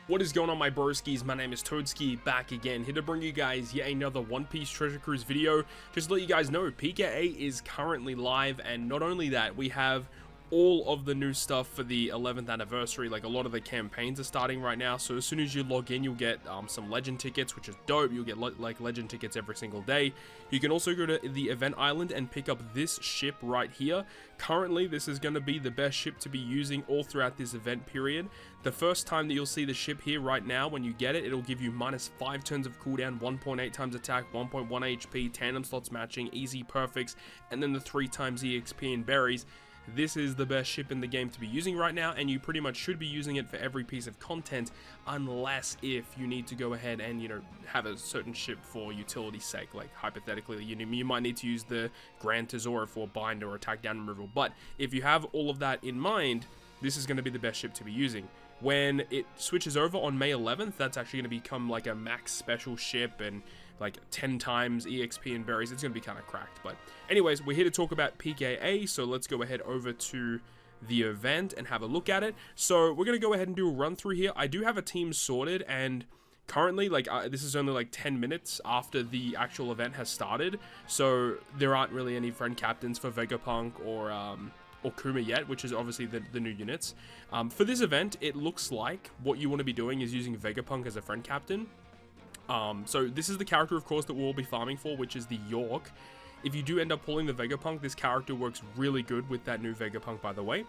What is going on, my broskiis? My name is Toadski, back again, here to bring you guys yet another One Piece Treasure Cruise video. Just to let you guys know, PKA is currently live, and not only that, we have all of the new stuff for the 11th anniversary. Like, a lot of the campaigns are starting right now, so as soon as you log in, you'll get some legend tickets, which is dope. You'll get like legend tickets every single day. You can also go to the event island and pick up this ship right here. Currently, this is going to be the best ship to be using all throughout this event period. The first time that you'll see the ship here right now, when you get it, it'll give you -5 turns of cooldown, 1.8 times attack, 1.1 HP, tandem slots matching, easy perfects, and then the 3 times EXP and berries. This is the best ship in the game to be using right now, and you pretty much should be using it for every piece of content, unless if you need to go ahead and, you know, have a certain ship for utility's sake. Like, hypothetically, you might need to use the Grand Tesoro for bind or attack down removal. But if you have all of that in mind, this is going to be the best ship to be using. When it switches over on May 11th, that's actually going to become like a max special ship and like 10 times EXP and berries. It's going to be kind of cracked. But anyways, we're here to talk about PKA, so let's go ahead over to the event and have a look at it. So we're going to go ahead and do a run through here. I do have a team sorted, and currently, like, this is only like 10 minutes after the actual event has started, so there aren't really any friend captains for Vegapunk or Kuma yet, which is obviously the new units. For this event, it looks like what you want to be doing is using Vegapunk as a friend captain. So this is the character, of course, that we'll be farming for, which is the York. If you do end up pulling the Vegapunk, this character works really good with that new Vegapunk, by the way.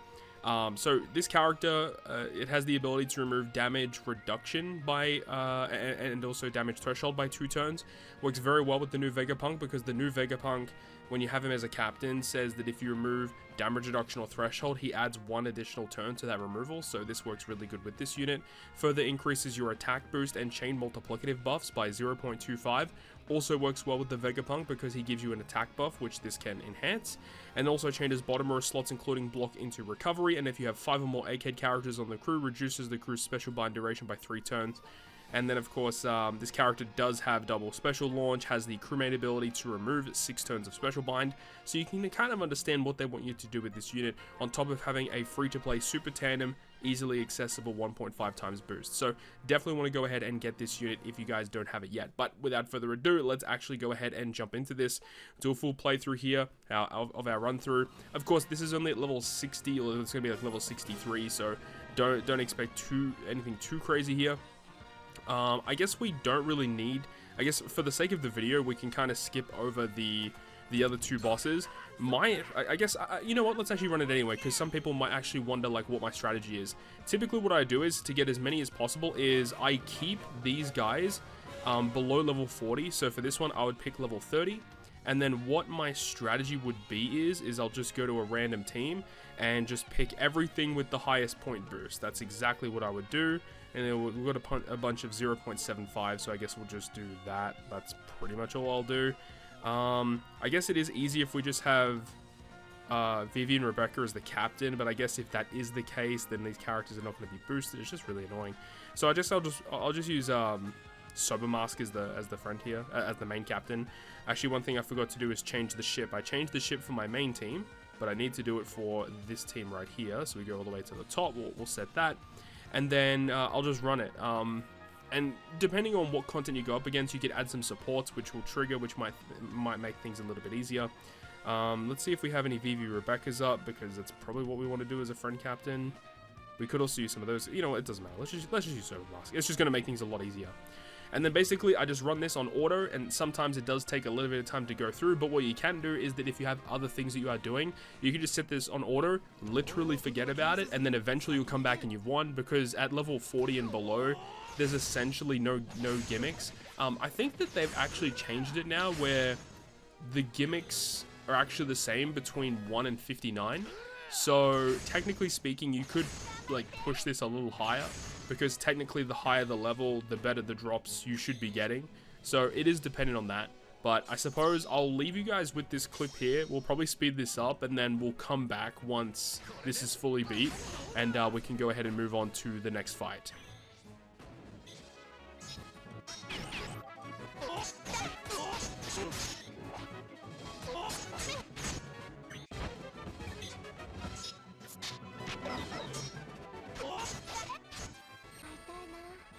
So this character, it has the ability to remove damage reduction by, and also damage threshold by 2 turns. Works very well with the new Vegapunk, because the new Vegapunk, when you have him as a captain, says that if you remove damage reduction or threshold, he adds 1 additional turn to that removal, so this works really good with this unit. Further increases your attack boost and chain multiplicative buffs by 0.25. Also works well with the Vegapunk because he gives you an attack buff, which this can enhance, and also changes bottom row slots, including block into recovery, and if you have 5 or more egghead characters on the crew, reduces the crew's special bind duration by 3 turns. And then, of course, this character does have double special launch, has the crewmate ability to remove 6 turns of special bind, so you can kind of understand what they want you to do with this unit, on top of having a free-to-play super tandem, easily accessible 1.5 times boost. So definitely want to go ahead and get this unit if you guys don't have it yet. But without further ado, let's actually go ahead and jump into this, do a full playthrough here of our run through. Of course, this is only at level 60, or it's going to be like level 63, so don't expect anything too crazy here. I guess we don't really need, I guess for the sake of the video, we can kind of skip over the other 2 bosses. I guess, you know what, let's actually run it anyway, because some people might actually wonder, like, what my strategy is. Typically what I do is, to get as many as possible, is I keep these guys below level 40, so for this one I would pick level 30, and then what my strategy would be is I'll just go to a random team and just pick everything with the highest point boost. That's exactly what I would do. And then we've got a bunch of 0.75, so I guess we'll just do that. That's pretty much all I'll do. I guess it is easy if we just have Vivi and Rebecca as the captain, but I guess if that is the case, then these characters are not going to be boosted. It's just really annoying. So I'll just use Sober Mask as the friend here, as the main captain. Actually, one thing I forgot to do is change the ship. I changed the ship for my main team, but I need to do it for this team right here. So we go all the way to the top. We'll set that. And then I'll just run it. And depending on what content you go up against, you could add some supports, which will trigger, which might make things a little bit easier. Let's see if we have any Vivi Rebecca's up, because that's probably what we want to do as a friend captain. We could also use some of those. You know what, it doesn't matter. Let's just use Sober Mask. It's just going to make things a lot easier. And then basically I just run this on auto, and sometimes it does take a little bit of time to go through, but what you can do is that if you have other things that you are doing, you can just set this on auto, literally forget about it, and then eventually you'll come back and you've won, because at level 40 and below, there's essentially no gimmicks. I think that they've actually changed it now, where the gimmicks are actually the same between 1 and 59. So technically speaking, you could like push this a little higher, because technically the higher the level, the better the drops you should be getting. So it is dependent on that. But I suppose I'll leave you guys with this clip here. We'll probably speed this up, and then we'll come back once this is fully beat, and we can go ahead and move on to the next fight.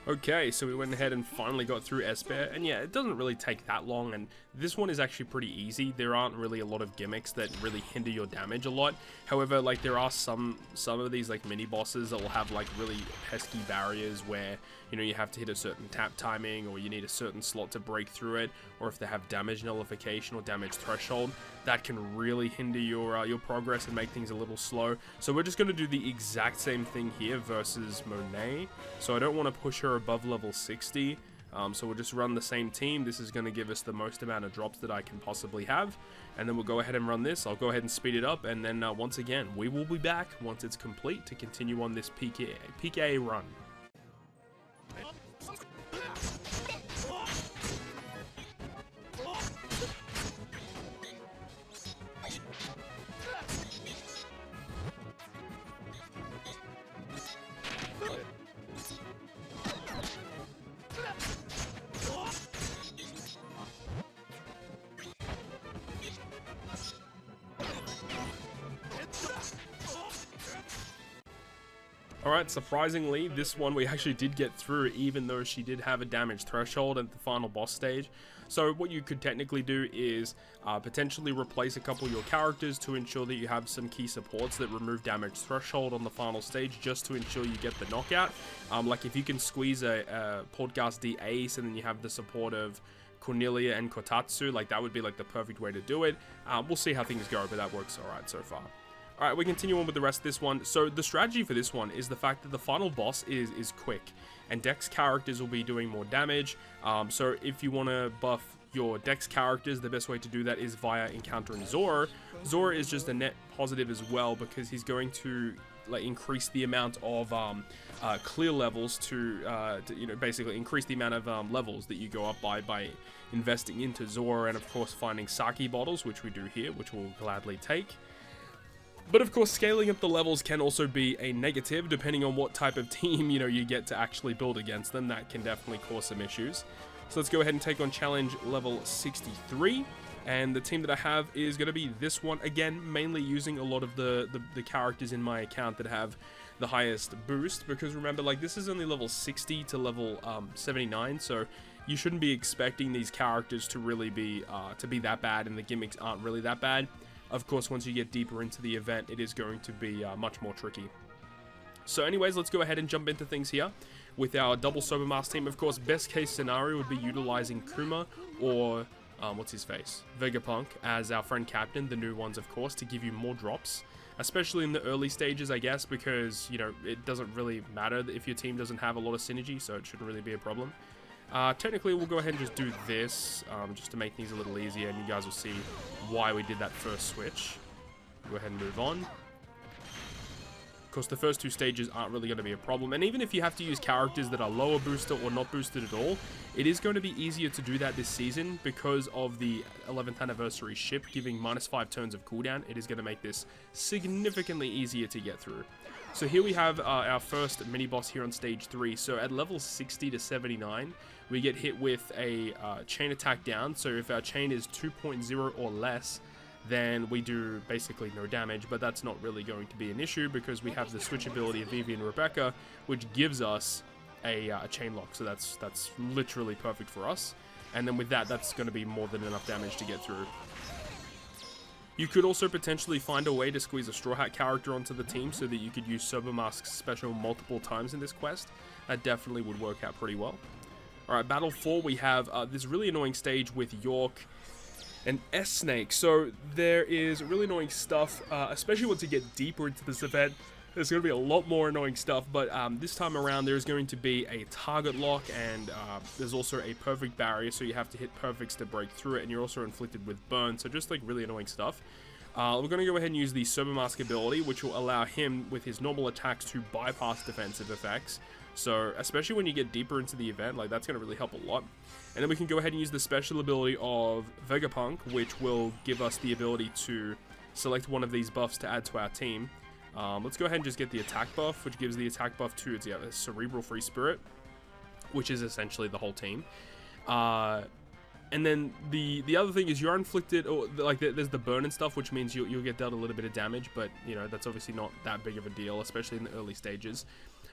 Okay, so we went ahead and finally got through Espair, and yeah, it doesn't really take that long, and this one is actually pretty easy. There aren't really a lot of gimmicks that really hinder your damage a lot. However, like, there are some of these like mini bosses that will have like really pesky barriers where, you know, you have to hit a certain tap timing, or you need a certain slot to break through it, or if they have damage nullification or damage threshold, that can really hinder your progress and make things a little slow. So we're just going to do the exact same thing here versus Monet. So I don't want to push her above level 60. So we'll just run the same team. This is going to give us the most amount of drops that I can possibly have. And then we'll go ahead and run this. I'll go ahead and speed it up. And then once again, we will be back once it's complete to continue on this PKA run. Alright, surprisingly, this one we actually did get through, even though she did have a damage threshold at the final boss stage. So what you could technically do is potentially replace a couple of your characters to ensure that you have some key supports that remove damage threshold on the final stage, just to ensure you get the knockout. Like if you can squeeze a Podcast D Ace and then you have the support of Cornelia and Kotatsu, like that would be like the perfect way to do it. We'll see how things go, but that works alright so far. Alright, we continue on with the rest of this one. So the strategy for this one is the fact that the final boss is quick, and Dex characters will be doing more damage. So if you want to buff your Dex characters, the best way to do that is via encountering Zora. Zora is just a net positive as well, because he's going to like increase the amount of clear levels to you know, basically increase the amount of levels that you go up by investing into Zora, and of course finding sake bottles, which we do here, which we'll gladly take. But of course, scaling up the levels can also be a negative, depending on what type of team, you know, you get to actually build against them. That can definitely cause some issues. So let's go ahead and take on challenge level 63. And the team that I have is going to be this one. Again, mainly using a lot of the characters in my account that have the highest boost. Because remember, like, this is only level 60 to level 79. So you shouldn't be expecting these characters to really be that bad, and the gimmicks aren't really that bad. Of course, once you get deeper into the event, it is going to be much more tricky. So anyways, let's go ahead and jump into things here with our double Sober Mask team. Of course, best case scenario would be utilizing Kuma or, what's his face? Vegapunk as our friend captain, the new ones, of course, to give you more drops. Especially in the early stages, I guess, because, you know, it doesn't really matter if your team doesn't have a lot of synergy, so it shouldn't really be a problem. Technically, we'll go ahead and just do this, just to make things a little easier, and you guys will see why we did that first switch. Go ahead and move on. Of course, the first two stages aren't really going to be a problem, and even if you have to use characters that are lower booster or not boosted at all, it is going to be easier to do that this season because of the 11th anniversary ship giving -5 turns of cooldown. It is going to make this significantly easier to get through. So here we have our first mini-boss here on stage 3. So at level 60 to 79, we get hit with a chain attack down. So if our chain is 2.0 or less, then we do basically no damage. But that's not really going to be an issue because we have the switch ability of Vivi and Rebecca, which gives us a chain lock. So that's literally perfect for us. And then with that, that's going to be more than enough damage to get through. You could also potentially find a way to squeeze a Straw Hat character onto the team so that you could use Sober Mask's special multiple times in this quest. That definitely would work out pretty well. Alright, Battle 4, we have this really annoying stage with York and S-Snake. So there is really annoying stuff, especially once you get deeper into this event. There's going to be a lot more annoying stuff, but this time around there's going to be a target lock, and there's also a perfect barrier, so you have to hit perfects to break through it, and you're also inflicted with burn, so just like really annoying stuff. We're going to go ahead and use the Sober Mask ability, which will allow him with his normal attacks to bypass defensive effects. So especially when you get deeper into the event, like that's going to really help a lot. And then we can go ahead and use the special ability of Vegapunk, which will give us the ability to select one of these buffs to add to our team. Let's go ahead and just get the attack buff, which gives the attack buff to the Cerebral Free Spirit, which is essentially the whole team. And then the other thing is you're inflicted, or like there's the burn and stuff, which means you'll get dealt a little bit of damage, but you know that's obviously not that big of a deal, especially in the early stages.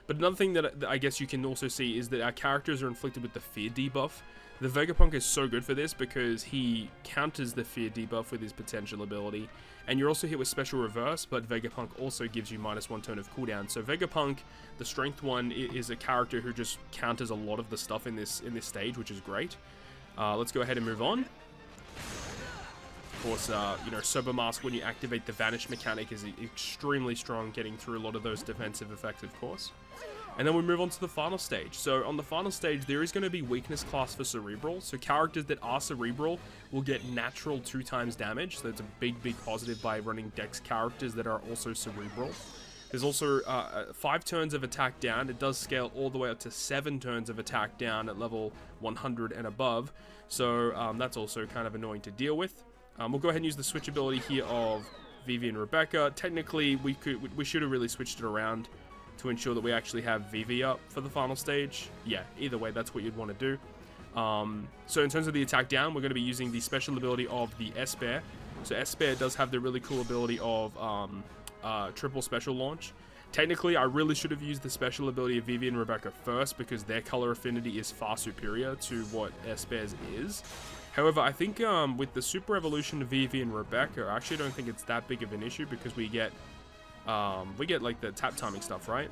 But another thing that I guess you can also see is that our characters are inflicted with the fear debuff. The Vegapunk is so good for this because he counters the fear debuff with his potential ability. And you're also hit with special reverse, but Vegapunk also gives you -1 turn of cooldown. So Vegapunk, the strength one, is a character who just counters a lot of the stuff in this stage, which is great. Let's go ahead and move on. Of course, you know, Sober Mask, when you activate the Vanish mechanic, is extremely strong, getting through a lot of those defensive effects, of course. And then we move on to the final stage. So on the final stage, there is going to be weakness class for Cerebral. So characters that are Cerebral will get natural 2x damage. So it's a big positive by running Dex characters that are also Cerebral. There's also 5 turns of attack down. It does scale all the way up to 7 turns of attack down at level 100 and above. So that's also kind of annoying to deal with. We'll go ahead and use the switch ability here of Vivi and Rebecca. Technically, we should have really switched it around to ensure that we actually have Vivi up for the final stage. Yeah, either way, that's what you'd want to do. So in terms of the attack down, we're going to be using the special ability of the Espair. So Espair does have the really cool ability of triple special launch. Technically, I really should have used the special ability of Vivi and Rebecca first because their color affinity is far superior to what Espair's is. However, I think with the super evolution of Vivi and Rebecca, I actually don't think it's that big of an issue because we get like the tap timing stuff, right?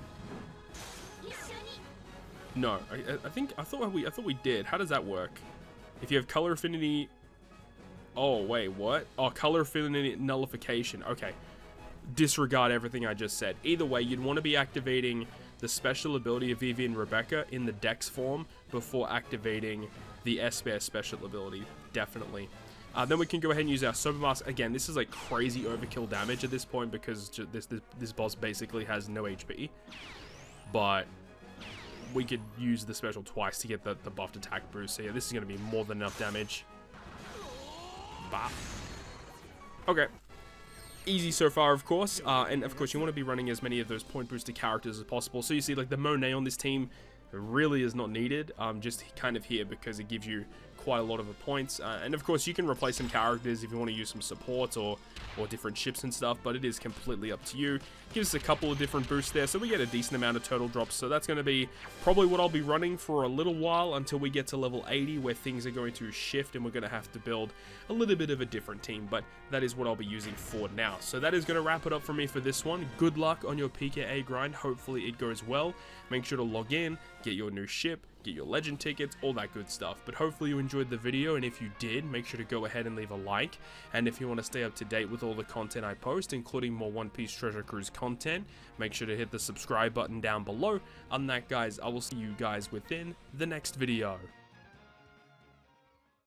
No, I thought we did. How does that work? If you have color affinity, oh wait, what? Oh, color affinity nullification. Okay, disregard everything I just said. Either way, you'd want to be activating the special ability of Vivi and Rebecca in the Dex form before activating the Espair special ability, definitely. Then we can go ahead and use our Sober Mask. Again, this is like crazy overkill damage at this point because this boss basically has no HP. But we could use the special twice to get the buffed attack boost. So yeah, this is going to be more than enough damage. Bah. Okay. Easy so far, of course. And of course, you want to be running as many of those point boosted characters as possible. So you see like the Monet on this team really is not needed, just kind of here because it gives you quite a lot of points, and of course you can replace some characters if you want to use some support or different ships and stuff, but it is completely up to you. Gives us a couple of different boosts there, so we get a decent amount of turtle drops. So that's going to be probably what I'll be running for a little while until we get to level 80, where things are going to shift and we're going to have to build a little bit of a different team, but that is what I'll be using for now. So that is going to wrap it up for me for this one. Good luck on your PKA grind. Hopefully it goes well. Make sure to log in, get your new ship, get your legend tickets, all that good stuff. But hopefully you enjoyed the video, and if you did, make sure to go ahead and leave a like. And if you want to stay up to date with all the content I post, including more One Piece Treasure Cruise content, make sure to hit the subscribe button down below. On that, guys, I will see you guys within the next video.